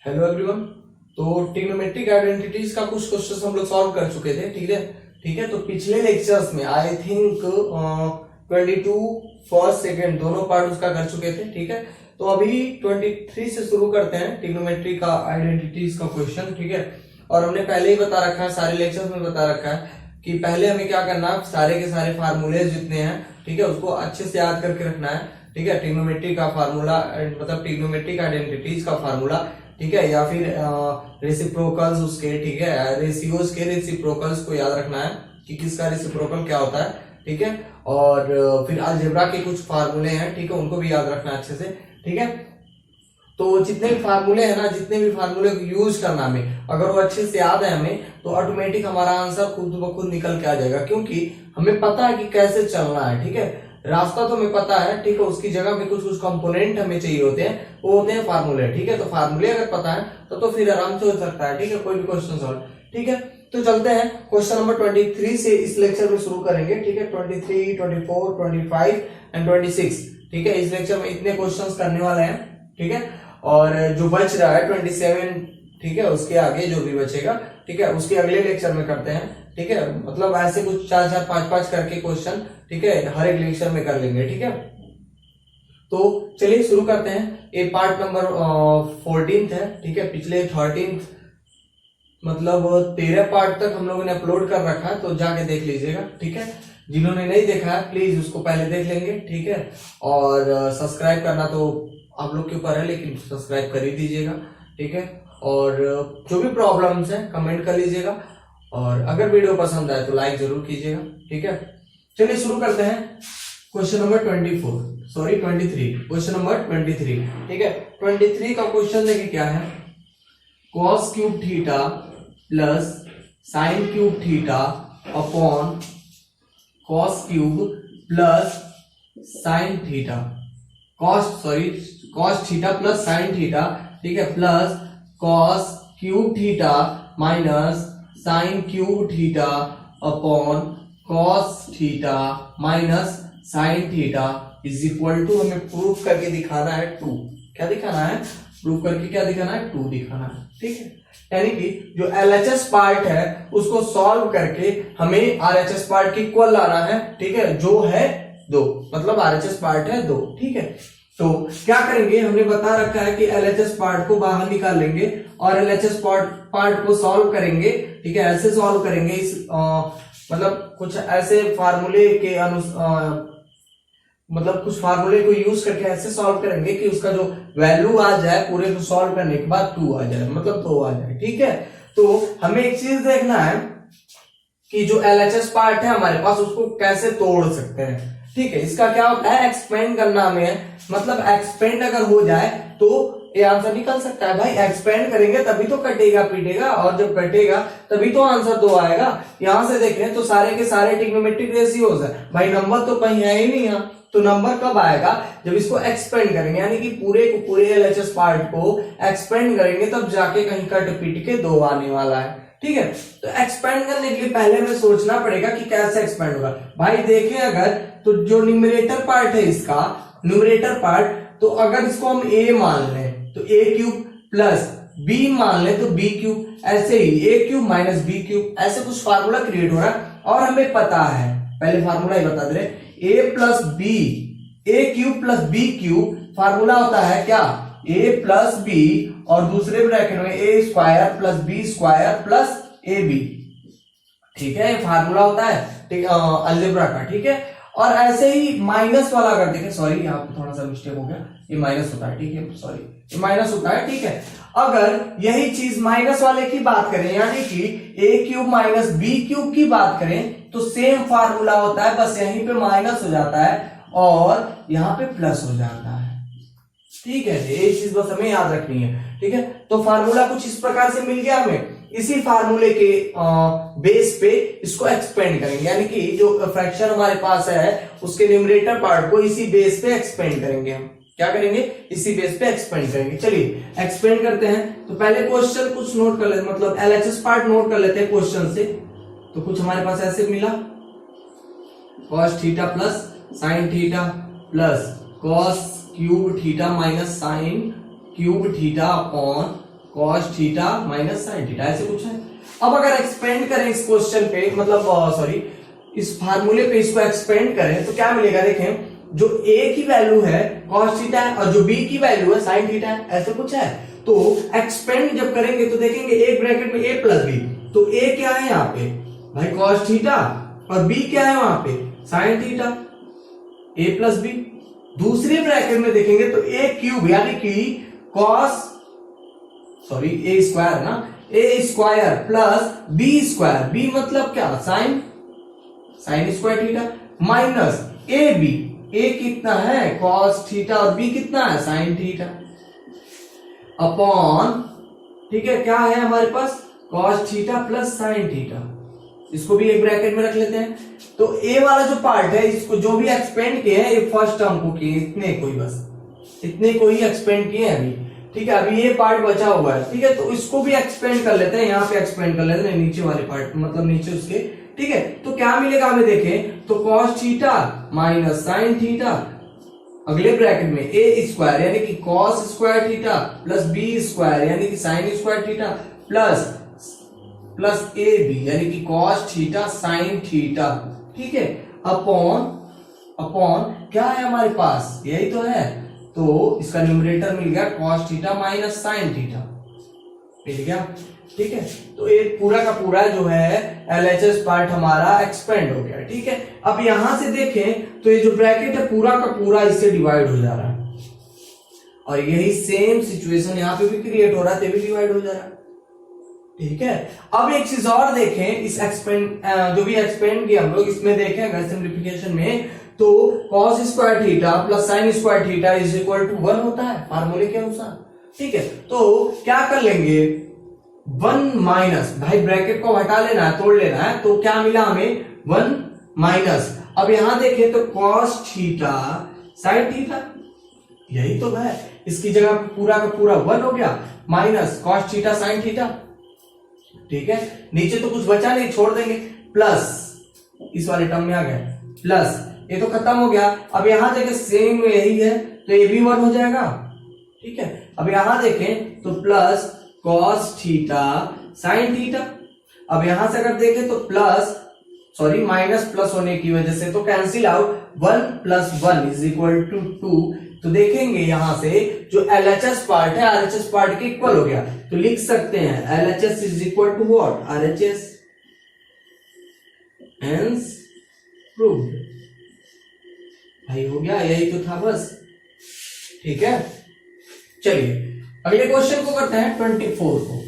Hello everyone. तो trigonometric identities का कुछ क्वेश्चंस हम लोग सॉल्व कर चुके थे। ठीक है। तो पिछले लेक्चर्स में आई थिंक 22 फर्स्ट सेकंड दोनों पार्ट उसका कर चुके थे। ठीक है। तो अभी 23 से शुरू करते हैं ट्रिग्नोमेट्रिक का आइडेंटिटीज का क्वेश्चन। ठीक है। और हमने पहले ही बता रखा है, सारे लेक्चर्स में बता रखा है कि पहले हमें क्या करना है, सारे के सारे फार्मूले जितने हैं, ठीक है, उसको अच्छे से याद करके रखना है। ठीक है। ट्रिग्नोमेट्रिक का फार्मूला मतलब ट्रिग्नोमेट्रिक आइडेंटिटीज का फार्मूला, ठीक है, या फिर रेसिप्रोकल्स उसके, ठीक है, रेशियोज के रेसिप्रोकल्स को याद रखना है कि किसका रेसिप्रोकल क्या होता है। ठीक है। और फिर अलजेब्रा के कुछ फार्मूले हैं, ठीक है, उनको भी याद रखना है अच्छे से। ठीक है। तो जितने भी फार्मूले हैं ना, जितने भी फार्मूले को यूज करना हमें, अगर वो अच्छे से याद है हमें, तो ऑटोमेटिक हमारा आंसर खुद ब खुद निकल के आ जाएगा, क्योंकि हमें पता है कि कैसे चलना है। ठीक है। रास्ता तो हमें पता है, ठीक है, उसकी जगह पे कुछ कुछ कंपोनेंट हमें चाहिए होते हैं, वो होते हैं फार्मूले। ठीक है। तो फार्मूले अगर पता है तो फिर आराम से हो सकता है। ठीक है, कोई भी क्वेश्चन सॉल्व। ठीक है। तो चलते हैं क्वेश्चन नंबर 23 से इस लेक्चर में शुरू करेंगे। ठीक है। 23, 24, 25 एंड 26। ठीक है। इस लेक्चर में इतने क्वेश्चंस करने वाले हैं। ठीक है। और जो बच रहा है 27, ठीक है, उसके आगे जो भी बचेगा, ठीक है, उसके अगले लेक्चर में करते हैं। ठीक है। मतलब ऐसे कुछ 4-4, 5-5 करके क्वेश्चन, ठीक है, हर एक लेक्चर में कर लेंगे। ठीक है। तो चलिए शुरू करते हैं। ये पार्ट नंबर 14 है। ठीक है। पिछले 13 मतलब 13 पार्ट तक हम लोगों ने अपलोड कर रखा है, तो जाके देख लीजिएगा। ठीक है। जिन्होंने नहीं देखा है प्लीज उसको पहले देख लेंगे। ठीक है। और सब्सक्राइब करना तो आप लोग के ऊपर है, लेकिन सब्सक्राइब कर ही दीजिएगा। ठीक है। और जो भी प्रॉब्लम्स है कमेंट कर लीजिएगा, और अगर वीडियो पसंद आए तो लाइक जरूर कीजिएगा। ठीक है। चलिए शुरू करते हैं। Question number 23। Question number 23। ठीक है। 23 का क्वेश्चन देखिए क्या है। cos cube theta plus sine cube theta upon cos cube plus sine theta, cos theta plus sine theta, ठीक है, plus cos cube theta minus sine cube theta upon cos theta minus sine theta is equal to, हमें proof करके दिखाना है 2। क्या दिखाना है? Proof करके क्या दिखाना है? 2 दिखाना है। ठीक है। यानी कि जो LHS पार्ट है उसको सॉल्व करके हमें RHS पार्ट के इक्वल लाना है। ठीक है। जो है 2, मतलब RHS पार्ट है 2। ठीक है। तो क्या करेंगे, हमने बता रखा है कि LHS पार्ट को बाहर निकाल लेंगे और LHS पार्ट को सॉल्व करेंगे। ठीक है। ऐसे सॉल्व करेंगे, इस मतलब कुछ ऐसे फार्मूले के मतलब कुछ फार्मूले को यूज करके ऐसे सॉल्व करेंगे कि उसका जो वैल्यू आ जाए पूरे को सॉल्व करने के बाद 2 आ जाए, मतलब 2 आ जाए। ठीक है। तो हमें एक चीज देखना है कि जो LHS पार्ट है हमारे पास, उसको कैसे तोड़ सकते हैं। ठीक है। इसका क्या होता है, एक्सपेंड करना हमें, मतलब एक्सपेंड अगर हो जाए तो ये आंसर निकल सकता है। भाई एक्सपेंड करेंगे तभी तो कटेगा पीटेगा, और जब कटेगा तभी तो आंसर 2 आएगा। यहां से देखें तो सारे के सारे ट्रिग्नोमेट्रिक रेशियोज है भाई, नंबर तो कहीं है ही नहीं यहाँ। तो नंबर कब आएगा? जब इसको एक्सपेंड करेंगे, यानी कि पूरे को पूरे LHS पार्ट को एक्सपेंड करेंगे, तब जाके कहीं कट पीट के 2 आने वाला है। ठीक है। तो एक्सपेंड करने के लिए पहले हमें सोचना पड़ेगा कि कैसे एक्सपेंड होगा। भाई देखें अगर, तो जो न्यूमरेटर पार्ट है इसका, न्यूमरेटर पार्ट, तो अगर इसको हम a मान लें तो a क्यूब प्लस b मान लें तो b क्यूब, ऐसे ही a cube minus b cube, ऐसे कुछ फार्मूला क्रिएट हो रहा है। और हमें पता है, पहले फार्मूला ही बता दे रहे, a plus b, a cube plus b cube, formula होता है क्या, a प्लस b, और दूसरे ब्रैकेट में a square plus b square plus ab। ठीक है। फार्मूला होता है, ठीक है, अलजेब्रा का। ठीक है। और ऐसे ही माइनस वाला अगर देखें, सॉरी यहाँ पे थोड़ा सा मिस्टेक हो गया, ये माइनस होता है। ठीक है, सॉरी, ये माइनस होता है। ठीक है। अगर यही चीज माइनस वाले की बात करें, यानी कि a cube minus b cube की बात करें, तो सेम फार्मूला होता है, बस यहीं पे माइनस हो जाता है और यहाँ पे प्लस हो जाता है। ठीक है। ये चीज बस हमें याद रखनी है। ठीक है। तो फार्मूला कुछ इस प्रकार से मिल गया हमें, इसी फार्मूले के बेस पे इसको एक्सपेंड करेंगे, यानी कि जो फ्रैक्शन हमारे पास है उसके न्यूमरेटर पार्ट को इसी बेस पे एक्सपेंड करेंगे। हम क्या करेंगे, इसी बेस पे एक्सपेंड करेंगे। चलिए एक्सपेंड करते हैं। तो पहले क्वेश्चन कुछ नोट कर लेते, मतलब LHS पार्ट नोट कर लेते हैं क्वेश्चन से। तो कुछ हमारे पास ऐसे मिला, cos theta plus sine theta plus cos cube theta minus sine cube theta upon cos theta minus sine theta, ऐसे कुछ है। अब अगर एक्सपेंड करें इस क्वेश्चन पे, मतलब सॉरी इस फार्मूले पे इसको एक्सपेंड करें तो क्या मिलेगा, देखें जो a की वैल्यू है cos थीटा है और जो b की वैल्यू है sin थीटा है, ऐसा कुछ है। तो एक्सपेंड जब करेंगे तो देखेंगे एक ब्रैकेट में a प्लस बी, तो a क्या है यहाँ पे भाई cos थीटा और b क्या है वहां पे sin theta, a plus B. दूसरे ब्रैकेट में देखेंगे तो a क्यूब यानी कि cos सॉरी a स्क्वायर ना, a square plus b square, b मतलब क्या sin square theta minus A B, A कितना है cos थीटा और b कितना है sin थीटा अपॉन, ठीक है क्या है हमारे पास cos theta plus sin theta, इसको भी एक ब्रैकेट में रख लेते हैं। तो a वाला जो पार्ट है इसको जो भी एक्सपेंड किए हैं ये फर्स्ट टर्म को किए, इतने को ही, बस इतने को ही एक्सपेंड किए हैं अभी, ठीक है। अभी ये पार्ट बचा हुआ है, ठीक है, तो इसको भी एक्सपेंड कर लेते हैं, यहाँ पे एक्सपेंड कर लेते हैं नीचे वाले पार्ट, मतलब नीचे उसके, ठीक है। तो क्या मिलेगा हमें देखें तो cos theta minus sin theta, अगले ब्रैकेट में a स्क्वायर यानी कि cos square theta plus b square यानी कि sin square theta plus A B यानी कि cos थीटा sin थीटा, ठीक है, अपॉन क्या है हमारे पास, यही तो है, तो इसका न्यूमरेटर मिल गया cos theta minus sin theta, मिल गया, ठीक है। तो ये पूरा का पूरा जो है LHS पार्ट हमारा एक्सपेंड हो गया, ठीक है। अब यहां से देखें तो ये जो ब्रैकेट है पूरा का पूरा इससे डिवाइड हो जा रहा है और यही सेम सिचुएशन यहाँ पे भी क्रिएट हो रहा है, भी डिवाइड हो जा रहा है, ठीक है। अब एक चीज और देखें, इस एक्सपेंड जो भी एक्सपेंड किया हम लोग इसमें देखें अगर सिंप्लीफिकेशन में तो cos square theta plus sin square theta is equal to 1 होता है फार्मूले के अनुसार, ठीक है। तो क्या कर लेंगे 1 माइनस, भाई ब्रैकेट को हटा लेना है, तोड़ लेना है, तो क्या मिला हमें 1 माइनस, अब यहां देखें तो cos थीटा sin थीटा, यही तो है, इसकी जगह पूरा का पूरा 1 हो गया minus cos theta sin theta, ठीक है। नीचे तो कुछ बचा नहीं, छोड़ देंगे, प्लस इस वाले टर्म में आ गया प्लस, ये तो खत्म हो गया। अब यहां देखें सेम यही है तो ये भी 1 हो जाएगा, ठीक है। अब यहां देखें तो plus cos theta sin theta, अब यहां से अगर देखें तो प्लस सॉरी माइनस प्लस होने की वजह से तो cancel out, 1 plus 1 is equal to 2, तो देखेंगे यहां से जो LHS पार्ट है RHS पार्ट के इक्वल हो गया, तो लिख सकते हैं LHS is equal to what RHS, hence proved, भाई हो गया, यही तो था बस, ठीक है। चलिए अगले क्वेश्चन को करते हैं 24 को,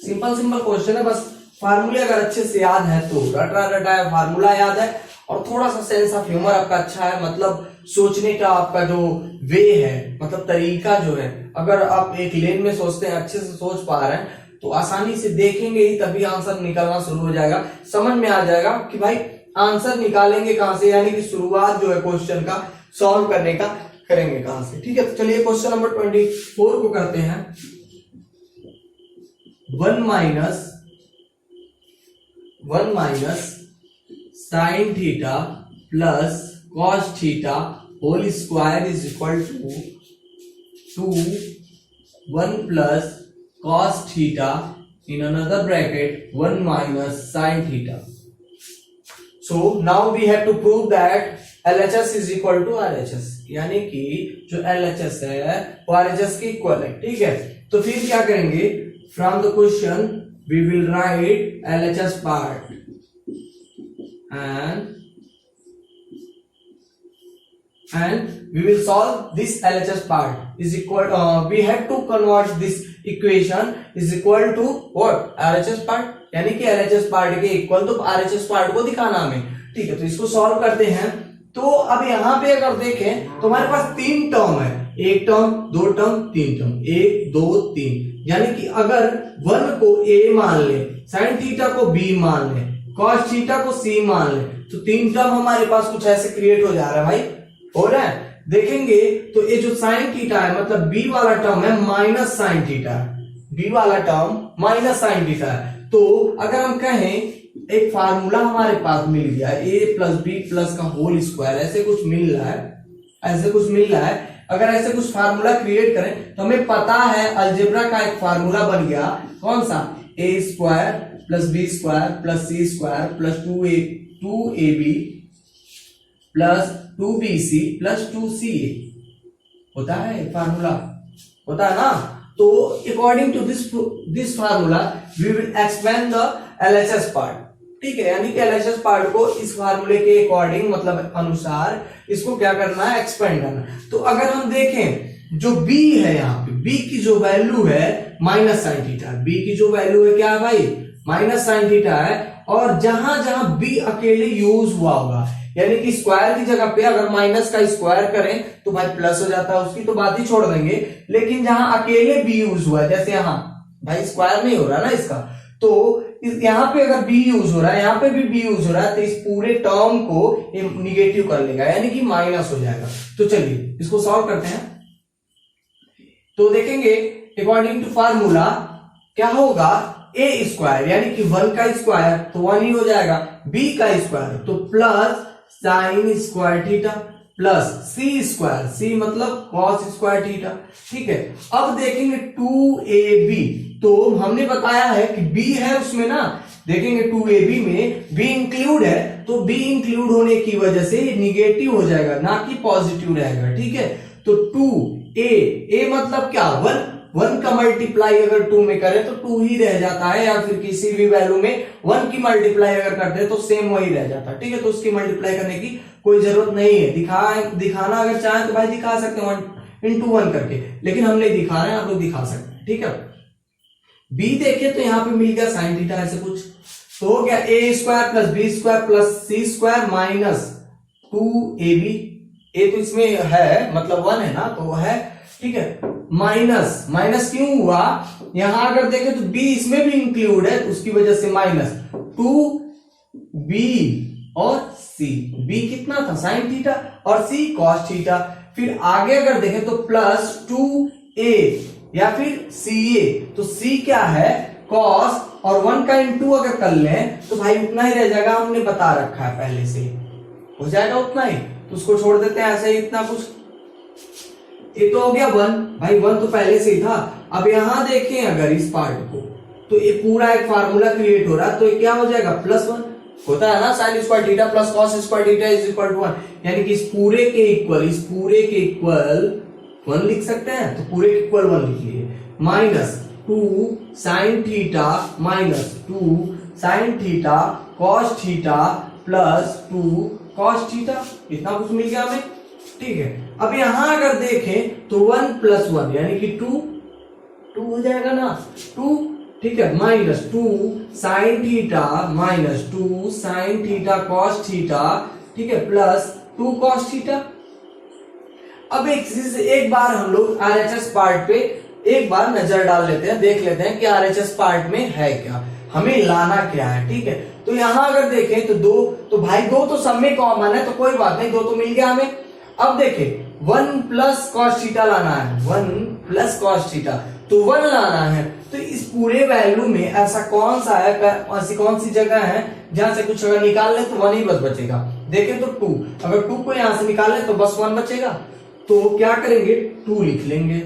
सिंपल क्वेश्चन है, बस फार्मूले अगर अच्छे से याद है तो रटा है, फार्मूला याद है और थोड़ा सा सेंस ऑफ ह्यूमर आपका अच्छा है, मतलब सोचने का आपका जो वे है, मतलब तरीका जो है, अगर आप एक लेन में सोचते हैं, अच्छे से सोच पा रहे हैं तो आसानी से देखेंगे ही तभी आंसर निकलना शुरू हो जाएगा, समझ में आ जाएगा कि भाई आंसर निकालेंगे कहां से, यानी कि शुरुआत जो है क्वेश्चन का सॉल्व करने का करेंगे कहां से, ठीक है। तो चलिए क्वेश्चन नंबर 24 को करते हैं। 1 minus sin theta plus cos theta whole square is equal to 1 plus cos theta in another bracket 1 minus sin theta. So now we have to prove that LHS is equal to RHS, यानी कि जो LHS है वो RHS के equal है, ठीक है। तो फिर क्या करेंगे, from the question we will write LHS part and we will solve this LHS part is equal we have to convert this equation is equal to what RHS part, यानी कि LHS पार्ट के equal तो RHS part को दिखाना हमें, ठीक है। तो इसको सॉल्व करते हैं। तो अब यहाँ पे अगर देखें तो हमारे पास 3 टर्म है, 1 टर्म 2 टर्म 3 टर्म, 1 2 3, यानी कि अगर 1 को A मान ले, sin थीटा को B मान ले, cos थीटा को C मान ले, तो 3 टर्म हमारे पास कुछ ऐसे क्रिएट हो जा रहा है, भाई हो रहा है। देखेंगे तो ये जो sin थीटा है मतलब B वाला टर्म है माइनस sin थीटा, B वाला टर्म माइनस sin थीटा है। तो अगर हम कहें एक फार्मूला हमारे पास मिल गया a प्लस बी प्लस का होल स्क्वायर, ऐसे कुछ मिल रहा है, अगर ऐसे कुछ फार्मूला क्रिएट करें तो हमें पता है अलजेब्रा का एक फार्मूला बन गया, कौन सा, A square plus B square plus C square plus 2ab plus 2bc plus 2ca होता है फार्मूला, होता है ना। तो according to this formula we will explain the LHS part, ठीक है। यानी कि एलएचएस पार्ट को इस फार्मूले के अकॉर्डिंग मतलब अनुसार इसको क्या करना है, एक्सपेंड करना। तो अगर हम देखें जो b है, यहाँ पे b की जो वैल्यू है माइनस साइन थीटा, b की जो वैल्यू है क्या है भाई, माइनस साइन थीटा है। और जहां जहां b अकेले यूज हुआ होगा, यानी कि स्क्वायर की जगह पे अगर माइनस का स्क्वायर करें तो भाई प्लस हो जाता है, उसकी तो बात ही छोड़ देंगे। लेकिन जहां अकेले b यूज हुआ है, जैसे यहाँ भाई स्क्वायर नहीं हो रहा ना इसका, तो यहाँ पे अगर b यूज हो रहा है, यहाँ पे भी b यूज हो रहा है, तो इस पूरे टर्म को निगेटिव कर लेगा, यानी कि माइनस हो जाएगा। तो चलिए इसको सॉल्व करते हैं। तो देखेंगे अकॉर्डिंग टू फार्मूला क्या होगा, ए स्क्वायर यानी कि 1 का स्क्वायर तो 1 ही हो जाएगा, b का स्क्वायर तो plus sine square theta plus C square, C मतलब कॉस स्क्वायर थीटा, ठीक है। अब देखेंगे 2ab, तो हमने बताया है कि b है उसमें ना, देखेंगे 2ab में b इंक्लूड है, तो b इंक्लूड होने की वजह से निगेटिव हो जाएगा, ना कि पॉजिटिव रहेगा, ठीक है। तो 2a मतलब क्या, 1 का मल्टीप्लाई अगर 2 में करें तो 2 ही रह जाता है, या फिर किसी भी वैल्यू में 1 की मल्टीप्लाई अगर करते हैं तो सेम वही रह जाता है, ठीक है। तो उसकी मल्टीप्लाई करने की कोई जरूरत नहीं है, दिखाना अगर चाहें तो भाई दिखा सकते हैं 1 into 1 करके, लेकिन हम नहीं दिखा रहे हैं, आप लोग दिखा सकते हैं, ठीक है। b देखे तो यहाँ पे मिल गया साइन थीटा ऐसे कुछ, तो हो गया a square plus B square plus C square minus 2ab, a तो इसमें है मतलब 1 है ना, तो वो है, ठीक है। माइनस क्यों हुआ, यहां अगर देखें तो b इसमें भी इंक्लूड है, उसकी वजह से माइनस 2b और c, b कितना था साइन थीटा और c कॉस थीटा। फिर आगे अगर देखें तो प्लस 2a या फिर ca, तो c क्या है कॉस, और 1 का इंटू अगर कर लें तो भाई उतना ही रह जाएगा, हमने बता रखा है पहले से, हो जाएगा उतना ही, तो उसको छोड़ देते हैं ऐसे ही, इतना कुछ। ये तो हो गया 1, भाई 1 तो पहले से ही था। अब यहां देखें अगर इस पार्ट को, तो ये पूरा एक फार्मूला क्रिएट हो रहा है, तो ये क्या हो जाएगा +1 होता है ना, sine square theta plus cos square theta is equal to 1, यानी कि इस पूरे के इक्वल 1 लिख सकते हैं, तो पूरे के इक्वल 1 लिख लिए, minus 2 sine theta minus 2 sign theta cos theta plus 2 cos theta, इतना कुछ मिल गया हमें, ठीक है। अब यहां अगर देखें तो 1 + 1 यानी कि 2 हो जाएगा ना, 2, ठीक है, minus 2 sine theta minus 2 sign theta cos theta, ठीक है, प्लस 2 कॉस थीटा। अब एक बार हम लोग आरएचएस पार्ट पे एक बार नजर डाल लेते हैं, देख लेते हैं कि आरएचएस पार्ट में है क्या, हमें लाना क्या है, ठीक है। तो यहां अगर देखें तो 2, तो भाई 2 तो सब में कॉमन है, तो कोई बात नहीं, 2 तो मिल गया हमें। अब देखें 1 प्लस कॉस थीटा लाना है, 1 प्लस कॉस थीटा, तो 1 लाना है। तो इस पूरे वैल्यू में ऐसा कौन सा है, ऐसी कौन सी जगह है जहां से कुछ अगर निकाल ले तो 1 ही बस बचेगा। देखें तो 2, अगर 2 को यहां से निकाल ले तो बस 1 बचेगा, तो क्या करेंगे 2 लिख लेंगे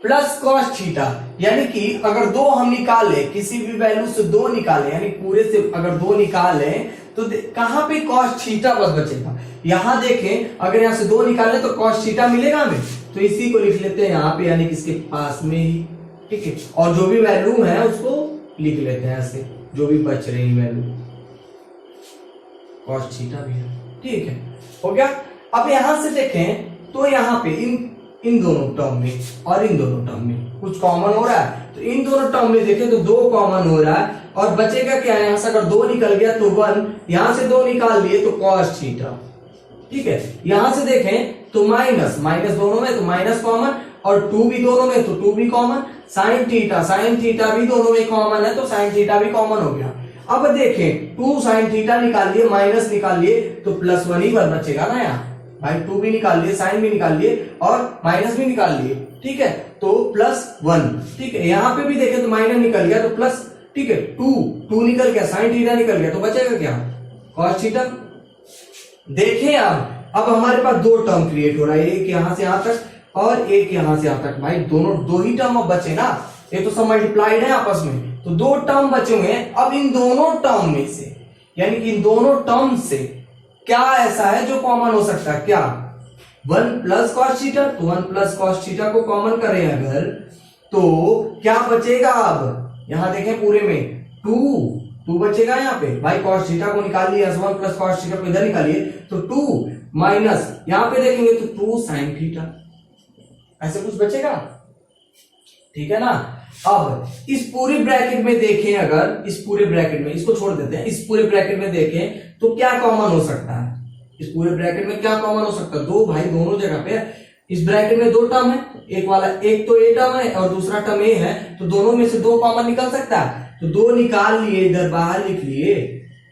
प्लस कॉस थीटा, यानी कि अगर 2 हम निकाले, किसी भी वैल्यू से 2 निकाले, यानी पूरे से अगर 2 निकाले तो कहां पे कॉस थीटा बस बचेगा। यहां देखें अगर यहां से 2 निकाले तो कॉस थीटा मिलेगा हमें, तो इसी को लिख लेते हैं यहाँ पे, यानी कि इसके पास में ही, ठीक है। और जो भी वैल्यू है उसको लिख लेते हैं ऐसे, जो भी बच रही वैल्यू, कॉस थीटा भी है, ठीक है, हो गया। अब यहां से देखें तो यहाँ पे इन दोनों टर्म में और इन दोनों टर्म में कुछ कॉमन हो रहा है, तो इन दोनों टर्म में देखें तो 2 कॉमन हो रहा है, और बचेगा क्या है, यहां से अगर 2 निकल गया तो 1, यहां से 2 निकाल लिए तो कॉस थीटा, ठीक है। यहां से देखें तो माइनस दोनों में, तो माइनस कॉमन, और 2 भी दोनों में तो 2 भी कॉमन, साइन थीटा भी दोनों में कॉमन है, तो साइन थीटा भी कॉमन हो गया। अब देखें 2 साइन थीटा निकाल लिए, माइनस निकाल लिए, तो +1 ही बचेगा ना यहाँ, भाई 2 भी निकाल लिए, साइन भी निकाल लिए और माइनस भी निकाल लिए, ठीक है, तो +1, ठीक है। यहाँ पे भी देखें तो माइनस निकल गया तो प्लस, ठीक है, 2 निकल गया, साइन थीटा निकल गया, तो बचेगा क्या कॉस थीटा। देखें अब अब हमारे पास दो टर्म क्रिएट हो रहा है, एक यहां से यहां तक और एक यहां से यहां तक। भाई दोनों दो ही टर्म अब बचे ना, ये तो सब मल्टीप्लाइड है आपस में, तो दो टर्म बचे हुए हैं। अब इन दोनों टर्म में से, यानी कि इन दोनों टर्म से क्या ऐसा है जो कॉमन हो सकता है? क्या 1 प्लस कॉस थीटा, तो 1 प्लस कॉस थीटा को कॉमन करें अगर, तो क्या बचेगा? अब यहां देखें पूरे में 2 बचेगा यहाँ पे। भाई कॉस थीटा को निकाल लिया, 1 प्लस कॉस थीटा को इधर निकालिए, तो 2 माइनस यहां पे देखेंगे तो 2 साइन थीटा, ऐसे कुछ बचेगा, ठीक है ना। अब इस पूरी ब्रैकेट में देखें, अगर इस पूरे ब्रैकेट में, इसको छोड़ देते हैं, इस पूरे ब्रैकेट में देखें तो क्या कॉमन हो सकता है? इस पूरे ब्रैकेट में क्या कॉमन हो सकता है? दो, भाई दोनों जगह पे इस ब्रैकेट में दो टर्म है, एक वाला, एक तो ए टर्म है और दूसरा टर्म ए है, तो दोनों में से दो कॉमन निकल सकता है, तो दो निकाल लिए, इधर बाहर लिख लिए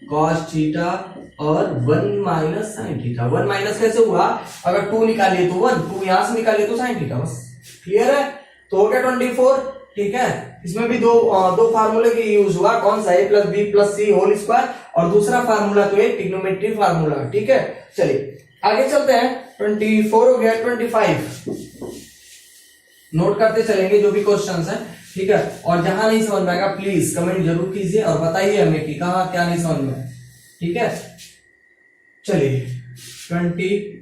कॉस थीटा और 1 माइनस साइन थीटा। 1 माइनस कैसे हुआ? अगर 2 निकालिए तो 1, 2 यहां से निकालिए तो साइन थीटा, बस क्लियर है। तो हो गया 24, ठीक है। इसमें भी दो फार्मूले की यूज हुआ, कौन सा? a plus B plus C whole square, और दूसरा फार्मूला तो एक ट्रिग्नोमेट्री फार्मूला, ठीक है। चलिए आगे चलते हैं, 24 हो गया, 25 नोट करते चलेंगे जो भी क्वेश्चंस हैं, ठीक है। और जहां नहीं समझ में आएगा प्लीज कमेंट जरूर कीजिए और बताइए हमें कि कहां क्या नहीं समझ में, ठीक है। चलिए 24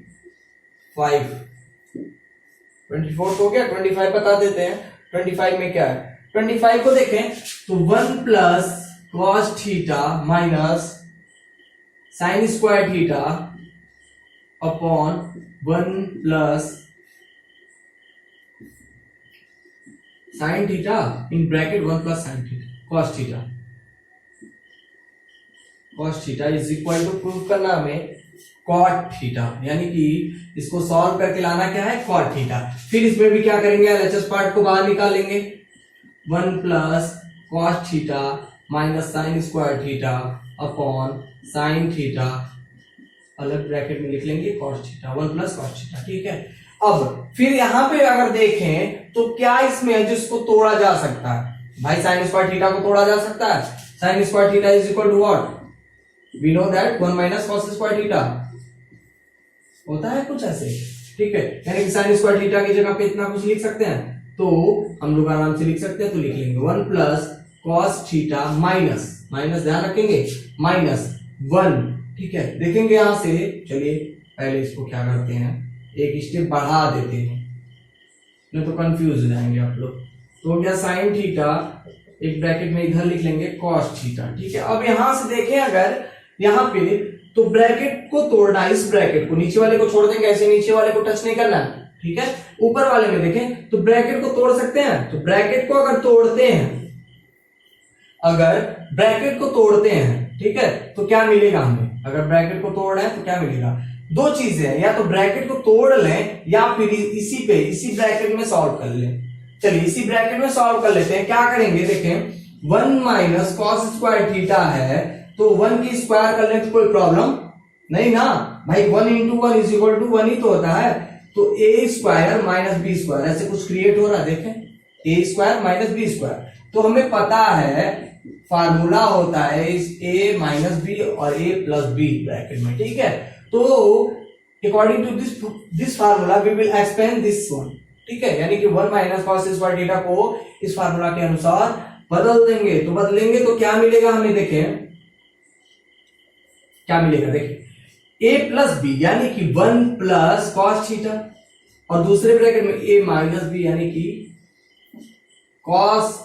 हो गया, 25 बता देते हैं। 25 में क्या है? 25 को देखें तो 1 plus cos theta minus sine square theta upon 1 plus sine theta in bracket 1 plus sine theta cos theta. Cos theta is equal to, prove करना हमें कॉट थीटा, यानी कि इसको सॉल्व करके लाना क्या है? Cot theta. फिर इसमें भी क्या करेंगे? एलएचएस पार्ट को बाहर निकालेंगे, 1 plus cos theta minus sine square theta upon sine theta, अलग ब्रैकेट में लिख लेंगे cos theta, 1 plus cos theta, ठीक है। अब फिर यहां पे अगर देखें तो क्या इसमें है जिसको तोड़ा जा सकता है? भाई साइन स्क्वायर थीटा को तोड़ा जा सकता है। Sine square theta is equal to what? We know that 1 minus cos square theta होता है कुछ ऐसे, ठीक है। यानी कि साइन स्क्वायर थीटा की जगह पे इतना कुछ लिख सकते हैं, तो हम लोग आराम से लिख सकते हैं, तो लिख लेंगे 1 plus cos theta minus, minus ध्यान रखेंगे, माइनस 1, ठीक है। देखेंगे यहां से, चलिए पहले इसको क्या करते हैं, एक स्टेप बढ़ा देते हैं, नहीं तो कंफ्यूज हो जाएंगे आप लोग। तो हो गया साइन थीटा, एक ब्रैकेट में इधर लिख लेंगे कॉस थीटा, ठीक है। अब यहां से देखें अगर यहां पे, तो ब्रैकेट को तोड़ना, इस ब्रैकेट को, नीचे वाले को छोड़ देंगे, ऐसे नीचे वाले को टच नहीं करना, ठीक है। ऊपर वाले में देखें तो ब्रैकेट को तोड़ सकते हैं, तो ब्रैकेट को अगर तोड़ते हैं, अगर ब्रैकेट को तोड़ते हैं, ठीक है, तो क्या मिलेगा हमें? अगर ब्रैकेट को तोड़ रहे हैं तो क्या मिलेगा? दो चीजें हैं, या तो ब्रैकेट को तोड़ लें या फिर इसी ब्रैकेट में सॉल्व कर लें। चलिए इसी ब्रैकेट में सॉल्व कर लेते हैं। क्या करेंगे? देखें 1 माइनस कॉस स्क्वायर थीटा है, तो 1 की स्क्वायर कर लें तो कोई प्रॉब्लम नहीं ना भाई, 1 इंटू 1 इज इक्वल टू 1 ही तो होता है, तो A square minus B square, ऐसे कुछ क्रिएट हो रहा है, देखें ए स्क्वायर माइनस बी स्क्वायर। तो हमें पता है फार्मूला होता है इस ए माइनस बी और ए प्लस बी ब्रैकेट में, ठीक है। तो according to this formula we will expand this one, ठीक है। यानी कि 1 माइनस कॉस स्क्वायर थीटा को इस फार्मूला के अनुसार बदल देंगे, तो बदलेंगे तो क्या मिलेगा हमें? देखें क्या मिलेगा, देखिए a प्लस बी यानी कि 1 प्लस कॉस थीटा, और दूसरे ब्रैकेट में a माइनस बी यानी कि cos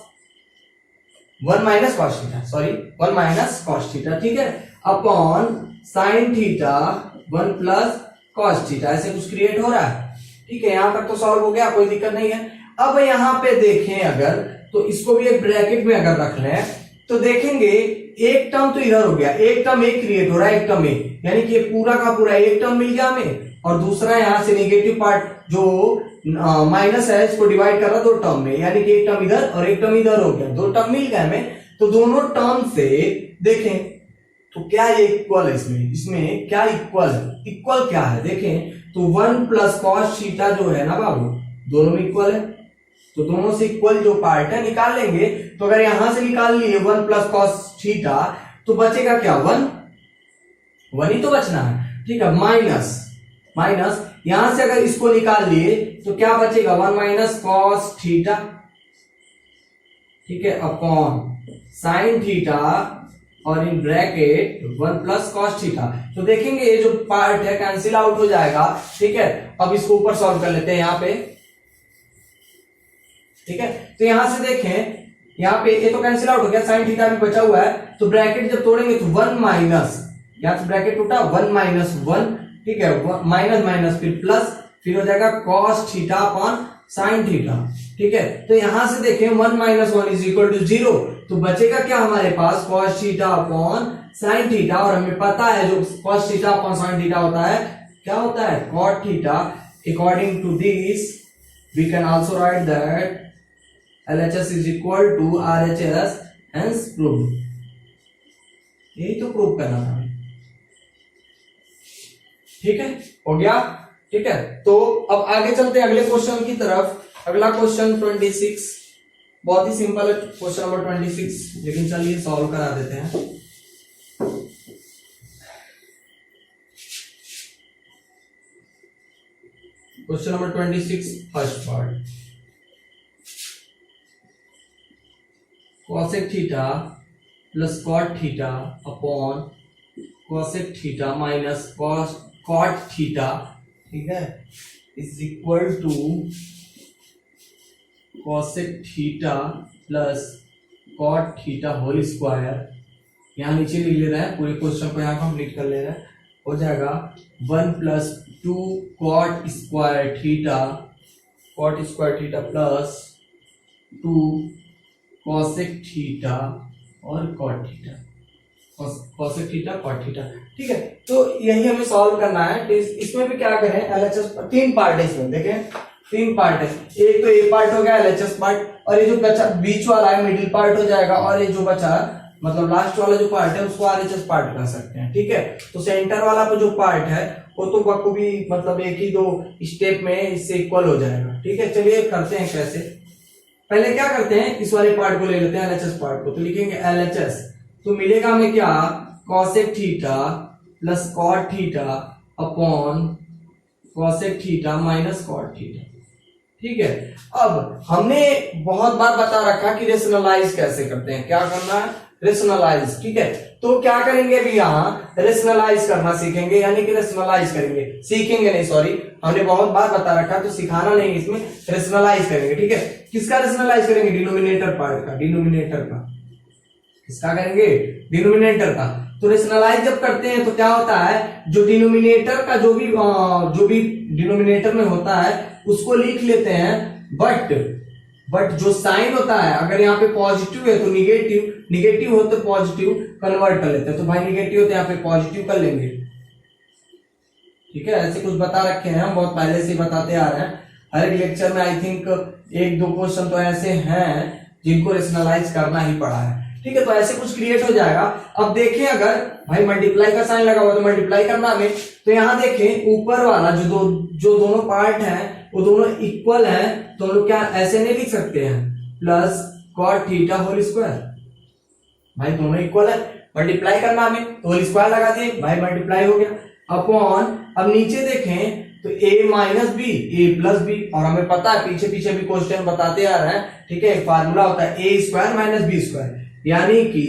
1 minus cos theta, sorry 1 minus cos theta, ठीक है, upon sine theta 1 plus cos theta, ऐसे कुछ क्रिएट हो रहा है, ठीक है। यहां तक तो सॉल्व हो गया, कोई दिक्कत नहीं है। अब यहां पे देखें अगर, तो इसको भी एक ब्रैकेट में अगर रख लें तो देखेंगे एक टर्म तो इधर हो गया, एक टर्म एक क्रिएट हो रहा है, एक टर्म एक, यानी कि पूरा का पूरा एक टर्म मिल गया हमें, और दूसरा यहां से नेगेटिव पार्ट जो माइनस है इसको डिवाइड कर रहा दो टर्म में, यानी कि एक टर्म इधर और एक टर्म इधर हो गया, दो टर्म मिल गया हमें। तो दोनों टर्म से देखें तो क्या ये इक्वल है, इसमें क्या इक्वल है? इक्वल क्या है देखें तो 1 प्लस कॉस थीटा जो है ना बाबू, दोनों में इक्वल है, तो दोनों से इक्वल जो पार्ट है निकाल लेंगे। तो अगर यहां से निकाल लिए 1 प्लस कॉस थीटा, तो बचेगा क्या? 1 ही तो बचना है, ठीक है, माइनस माइनस यहां से अगर इसको निकाल लिए तो क्या बचेगा 1 माइनस कॉस थीटा, ठीक है, अपॉन साइन थीटा और इन ब्रैकेट 1 प्लस कॉस थीटा। तो देखेंगे ये जो पार्ट है कैंसिल आउट हो जाएगा, ठीक है। अब इसको ऊपर सॉल्व कर लेते हैं यहाँ पे, ठीक है। तो यहां से देखें यहाँ पे ये तो कैंसिल आउट हो गया, साइन थीटा भी बचा हुआ है, तो ब्रैकेट जब तोड़ेंगे तो 1 माइनस, यहाँ से ब्रैकेट टूटा 1 माइनस 1, ठीक है, माइनस माइनस फिर प्लस, फिर हो जाएगा cos theta upon sine theta, ठीक है। तो यहां से देखें 1 माइनस 1 इज इक्वल टू 0, तो बचेगा क्या हमारे पास cos theta upon sine theta, और हमें पता है जो cos theta upon sine theta होता है क्या होता है cot theta. According to this we can also write that LHS is equal to RHS, hence proved। यही तो प्रूव करना था, ठीक है, हो गया, ठीक है। तो अब आगे चलते हैं अगले क्वेश्चन की तरफ। अगला क्वेश्चन 26, बहुत ही सिंपल है क्वेश्चन नंबर 26, लेकिन चलिए सॉल्व करा देते हैं। Question number 26 first part, cosec theta plus cot theta upon cosec theta minus cot theta, ठीक है, is equal to cosec theta plus cot theta whole square. यहाँ नीचे लिख ले रहे हैं, पूरे क्वेश्चन को यहाँ कंप्लीट कर ले रहे हैं, हो जाएगा 1 plus 2 cot square theta plus 2 cosec theta और cot theta, cosec theta cot theta, ठीक है। तो यही हमें सॉल्व करना है। तो इसमें भी क्या करें, LHS 3 पार्ट है इसमें, देखें 3 पार्ट है, एक तो ए पार्ट हो गया LHS पार्ट, और ये जो बचा बीच वाला है मिडिल पार्ट हो जाएगा, और ये जो बचा मतलब लास्ट वाला जो पार्ट है उसको RHS पार्ट कह सकते हैं, ठीक है। तो सेंटर वाला जो पार्ट है वो तो बखूबी मतलब एक ही 2 स्टेप में इससे इक्वल हो जाएगा, ठीक है। चलिए करते हैं कैसे। पहले क्या करते हैं, इस वाले पार्ट को ले लेते हैं LHS पार्ट को, तो लिखेंगे LHS, तो मिलेगा हमें क्या cosec theta plus cot theta upon cosec theta minus cot theta, ठीक है। अब हमने बहुत बार बता रखा कि रेशनलाइज कैसे करते हैं, क्या करना है रेशनलाइज, ठीक है। तो क्या करेंगे अभी यहाँ रेशनलाइज करना सीखेंगे, यानी कि रेशनलाइज करेंगे, सीखेंगे नहीं सॉरी, हमने बहुत बार बता रखा तो सिखाना नहीं, इसमें रेशनलाइज करेंगे, ठीक है। किसका रेशनलाइज करेंगे, डिनोमिनेटर पार्ट का, डिनोमिनेटर का, किसका करेंगे डिनोमिनेटर का। तो रेशनलाइज जब करते हैं तो क्या होता है, जो डिनोमिनेटर का जो भी डिनोमिनेटर में होता है उसको लिख लेते हैं, बट जो साइन होता है अगर यहाँ पे पॉजिटिव है तो निगेटिव हो तो पॉजिटिव कन्वर्ट कर लेते हैं, तो भाई निगेटिव हो तो यहाँ पे पॉजिटिव कर लेंगे, ठीक है। ऐसे कुछ बता रखे हैं, हम बहुत पहले से बताते आ रहे हैं, हर एक लेक्चर में आई थिंक 1-2 क्वेश्चन तो ऐसे हैं जिनको रेशनलाइज करना ही पड़ा है, ठीक है। तो ऐसे कुछ क्रिएट हो जाएगा। अब देखें अगर भाई मल्टीप्लाई का साइन लगा हुआ तो मल्टीप्लाई करना हमें, तो यहाँ देखें ऊपर वाला जो दोनों पार्ट हैं वो दोनों इक्वल हैं, तो हम लोग क्या ऐसे नहीं लिख सकते हैं plus cot theta whole square, भाई दोनों इक्वल है, मल्टीप्लाई करना हमें तो होल स्क्वायर लगा दिए, भाई मल्टीप्लाई हो गया अपॉन, अब नीचे देखें तो a minus B A plus B, और हमें पता है पीछे पीछे भी क्वेश्चन बताते आ रहे हैं, ठीक है। फार्मूला होता है a square minus B square, यानी कि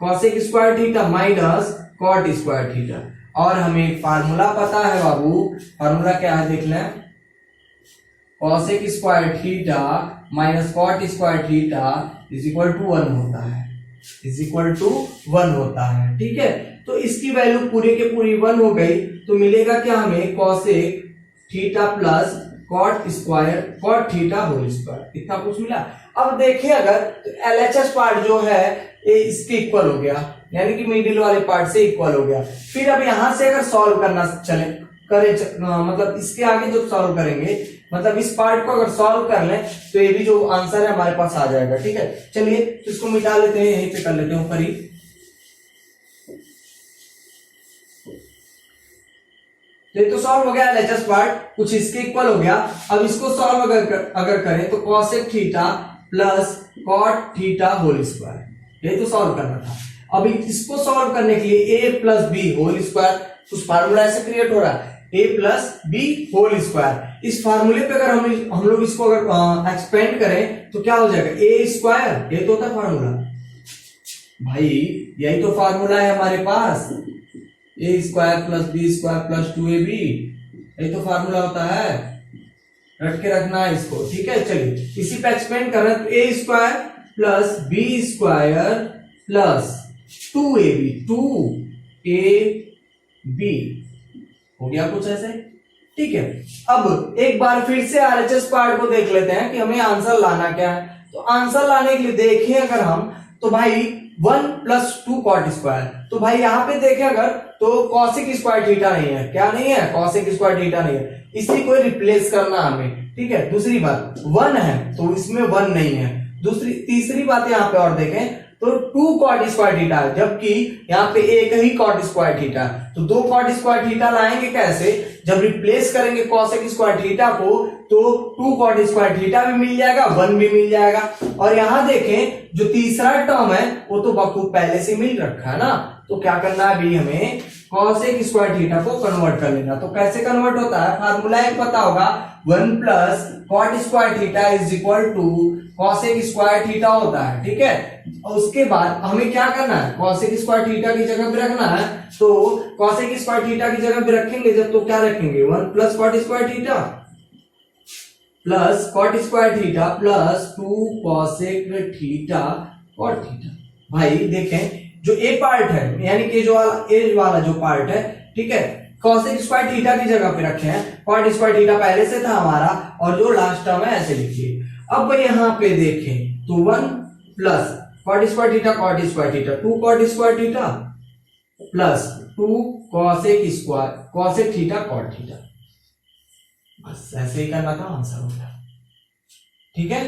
cosec square theta minus cot square theta, और हमें फार्मूला पता है बाबू, फार्मूला क्या है देख लें, cosec square theta minus cot square theta is equal to 1 होता है, इज इक्वल टू 1 होता है, ठीक है। तो इसकी वैल्यू पूरे के पूरी 1 हो गई, तो मिलेगा क्या हमें cosec theta plus cot theta whole square, इतना कुछ मिला। अब देखिए अगर तो LHS पार्ट जो है ये इसके इक्वल हो गया, यानी कि मिडिल वाले पार्ट से इक्वल हो गया। फिर अब यहां से अगर सॉल्व करना मतलब इसके आगे जो सॉल्व करेंगे, मतलब इस पार्ट को अगर सॉल्व कर लें तो ये भी जो आंसर है हमारे पास आ जाएगा, ठीक है। चलिए तो इसको मिटा लेते हैं, यहीं पे कर लेते हैं ऊपर ही, तो सॉल्व हो गया LHS पार्ट, कुछ इसके इक्वल हो गया। अब इसको सॉल्व अगर करें तो cosec theta plus cot theta whole square, ये तो सॉल्व करना था। अब इसको सॉल्व करने के लिए a plus B whole square, कुछ फार्मूला ऐसे क्रिएट हो रहा है, a plus B whole square. इस फार्मूले पे अगर हम लोग इसको अगर एक्सपेंड करें तो क्या हो जाएगा, ए स्क्वायर, ये तो होता है फार्मूला भाई, यही तो फार्मूला है हमारे पास, A square plus B square plus 2ab, यही तो फार्मूला होता है, रट के रखना है इसको, ठीक है। चलिए इसी पे एक्सपेंड कर रहे हैं, तो A square plus B square plus 2ab, 2ab हो गया कुछ ऐसे, ठीक है। अब एक बार फिर से आरएचएस पार्ट को देख लेते हैं कि हमें आंसर लाना क्या है। तो आंसर लाने के लिए देखें अगर हम, तो भाई 1 प्लस 2 कॉट स्क्वायर, तो भाई यहाँ पे देखें अगर तो कॉसेक स्क्वायर थीटा नहीं है, क्या नहीं है, कॉसेक स्क्वायर थीटा नहीं है, इसी को रिप्लेस करना हमें, ठीक है। दूसरी बात 1 है तो इसमें 1 नहीं है। तीसरी बात यहाँ पे और देखें तो 2 कॉट स्क्वायर थीटा है, जबकि यहाँ पे एक ही कॉट स्क्वायर थीटा है, तो 2 कॉट स्क्वायर थीटा लाएंगे कैसे, जब रिप्लेस करेंगे कॉसेक स्क्वायर थीटा को तो 2 कॉट स्क्वायर थीटा भी मिल जाएगा, 1 भी मिल जाएगा। और यहां देखें जो तीसरा टर्म है वो तो बखूब पहले से मिल रखा है ना, तो क्या करना है अभी हमें कॉसेक स्क्वायर थीटा को कन्वर्ट कर लेना। तो कैसे कन्वर्ट होता है, फार्मूला एक पता होगा, 1 plus cot square theta is equal to cosec square theta होता है, ठीक है। उसके बाद हमें क्या करना है, कॉसेक स्क्वायर थीटा की जगह पे रखना है, तो कॉसेक स्क्वायर थीटा की जगह पे रखेंगे जब, तो क्या रखेंगे 1 plus cot square theta plus cot square theta plus 2 cosec theta cot theta. भाई देखें जो ए पार्ट है यानी कि जो ए वाला जो पार्ट है, ठीक है, कॉसेक स्क्वायर थीटा की जगह पे रखे हैं, कॉट स्क्वायर थीटा पहले से था हमारा, और जो लास्ट टर्म है ऐसे लिखिए। अब यहाँ पे देखें तो 1 plus cot square theta cot square theta, 2 cot square theta plus 2 cosec theta cot theta, बस ऐसे ही करना था, आंसर हो गया, ठीक है।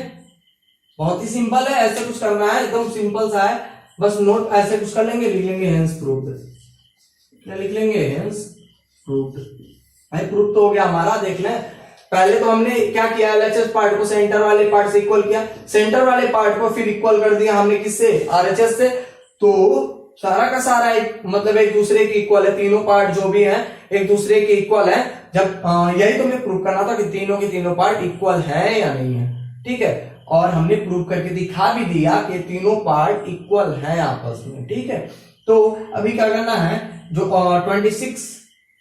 बहुत ही सिंपल है, ऐसे कुछ करना है, एकदम सिंपल सा है, बस नोट ऐसे कुछ कर लेंगे, लिख लेंगे हेंस प्रूव्ड, क्या लिख लेंगे, हेंस प्रूव्ड। भाई प्रूफ तो हो गया हमारा, देख लें। पहले तो हमने क्या किया, एलएचएस पार्ट को सेंटर वाले पार्ट से इक्वल किया, सेंटर वाले पार्ट को फिर इक्वल कर दिया हमने किससे, आरएचएस से। तो सारा का सारा एक मतलब एक दूसरे के इक्वल है, तीनों पार्ट जो भी है एक दूसरे के इक्वल है। जब यही तो हमें प्रूव करना था कि तीनों के तीनों पार्ट इक्वल है या नहीं है, ठीक है। और हमने प्रूव करके दिखा भी दिया कि तीनों पार्ट इक्वल है आपस में, ठीक है। तो अभी क्या करना है, जो 26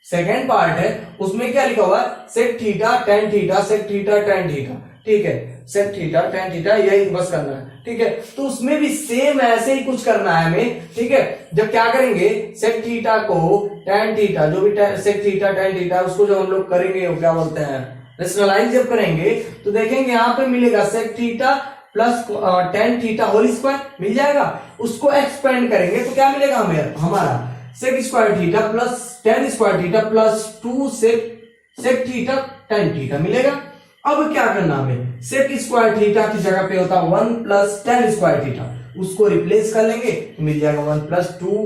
सेकेंड पार्ट है उसमें क्या लिखा हुआ है, sec theta tan theta, sec theta tan theta, ठीक है, सेक थीटा टेन थीटा, यही बस करना है, ठीक है। तो उसमें भी सेम ऐसे ही कुछ करना है हमें, ठीक है। जब क्या करेंगे, सेक थीटा को टेन थीटा, जो भी सेक थीटा टेन थीटा, उसको जब हम लोग करेंगे क्या बोलते हैं, रेशनलाइज जब करेंगे तो देखेंगे यहाँ पे मिलेगा sec theta plus tan theta whole square मिल जाएगा। उसको एक्सपेंड करेंगे तो क्या मिलेगा हमें, हमारा sec square theta plus tan square theta plus 2 sec theta tan theta मिलेगा। अब क्या करना हमें, सेक स्क्वायर थीटा की जगह पे होता 1 प्लस टेन स्क्वायर थीटा, उसको रिप्लेस कर लेंगे तो मिल जाएगा 1 plus 2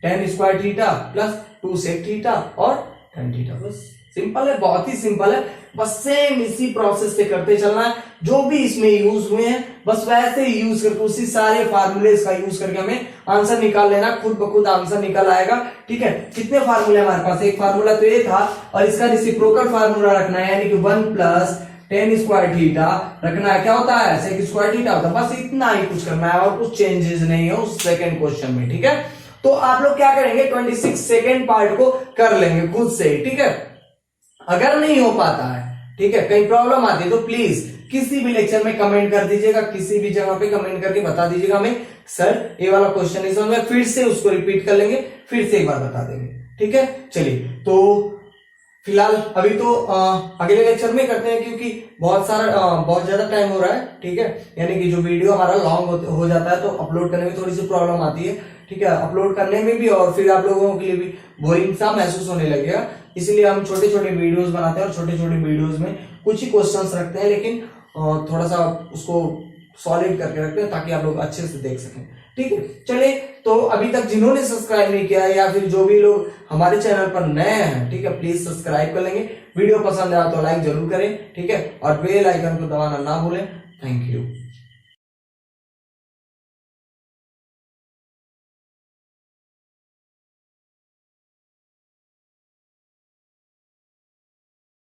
tan square theta plus 2 sec theta और टेन थीटा। बस सिंपल है, बहुत ही सिंपल है, बस सेम इसी प्रोसेस से करते चलना है। जो भी इसमें यूज हुए हैं बस वैसे ही यूज करके उसी सारे फार्मूले का यूज करके हमें आंसर निकाल लेना, खुद ब खुद आंसर निकल आएगा, ठीक है। कितने फार्मूले हमारे पास, एक फार्मूला तो ये था और इसका रेसिप्रोकल फार्मूला रखना है, यानी कि 1 प्लस टेन स्क्वायर थीटा रखना है, क्या होता है, सेक स्क्वायर थीटा होता है। बस इतना ही कुछ करना है और कुछ चेंजेस नहीं है उस सेकंड क्वेश्चन में, ठीक है। तो आप लोग क्या करेंगे, 26 सेकंड पार्ट को कर लेंगे खुद से ही, ठीक है। अगर नहीं हो पाता है, ठीक है, कहीं प्रॉब्लम आती है तो प्लीज किसी भी लेक्चर में कमेंट कर दीजिएगा, किसी भी जगह पे कमेंट करके बता दीजिएगा हमें, सर ये वाला क्वेश्चन नहीं समझ में, फिर से उसको रिपीट कर लेंगे, फिर से एक बार बता देंगे, ठीक है। चलिए तो फिलहाल अभी तो अगले लेक्चर में करते हैं, क्योंकि बहुत ज्यादा टाइम हो रहा है, ठीक है। यानी कि जो वीडियो हमारा लॉन्ग हो जाता है तो अपलोड करने में थोड़ी सी प्रॉब्लम आती है, ठीक है, अपलोड करने में भी, और फिर आप लोगों के लिए भी बोरिंग सा महसूस होने लगेगा। इसलिए हम छोटे छोटे वीडियोस बनाते हैं और छोटे छोटे वीडियोस में कुछ ही क्वेश्चंस रखते हैं, लेकिन थोड़ा सा उसको सॉलिड करके रखते हैं ताकि आप लोग अच्छे से देख सकें, ठीक है। चलिए तो अभी तक जिन्होंने सब्सक्राइब नहीं किया या फिर जो भी लोग हमारे चैनल पर नए हैं, ठीक है, प्लीज सब्सक्राइब कर लेंगे। वीडियो पसंद आया तो लाइक जरूर करें, ठीक है, और बेल आइकन को दबाना ना भूलें। Thank you.